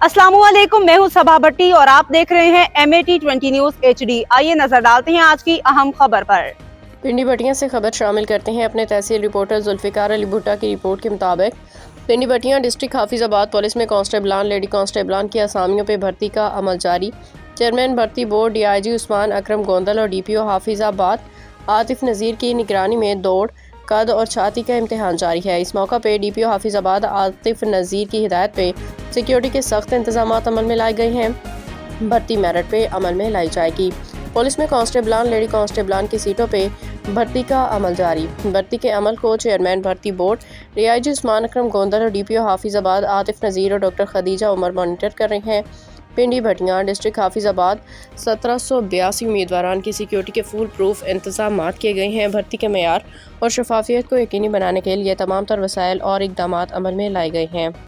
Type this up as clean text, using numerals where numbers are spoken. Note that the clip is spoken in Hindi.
अस्सलामुअलैकुम, मैं हूं सबा भट्टी और आप देख रहे हैं MAT 20 न्यूज़ HD। आइए नजर डालते हैं आज की अहम खबर पर। पिंडी भटियां से खबर शामिल करते हैं अपने तहसील रिपोर्टर जुल्फिकार अली भुट्टा की रिपोर्ट के मुताबिक पिंडी भटियां डिस्ट्रिक्ट हाफिजाबाद पुलिस में कांस्टेबलान लेडी कांस्टेबलान की असामियों पर भर्ती का अमल जारी। चेयरमैन भर्ती बोर्ड DIG उस्मान अकरम गोंदल और DPO हाफिजाबाद आतिफ नज़ीर की निगरानी में दौड़, कद और छाती का इम्तिहान जारी है। इस मौका पर DPO हाफिजाबाद आतिफ नज़ीर की हिदायत पे सिक्योरिटी के सख्त इंतजाम अमल में लाए गए हैं। भर्ती मेरिट पे अमल में लाई जाएगी। पुलिस में कांस्टेबलान लेडी कांस्टेबलान की सीटों पे भर्ती का अमल जारी। भर्ती के अमल को चेयरमैन भर्ती बोर्ड DIG उस्मान अकरम गोंदल और DPO हाफिजाबाद आतिफ नज़ीर और डॉक्टर खदीजा उमर मॉनिटर कर रहे हैं। पिंडी भटियां डिस्ट्रिक्ट हाफिजाबाद 1782 उम्मीदवारान की सिक्योरिटी के फुल प्रूफ इंतजाम किए गए हैं। भर्ती के मेयार और शफाफियत को यकीनी बनाने के लिए तमाम तर वसाइल और इकदाम अमल में लाए गए हैं।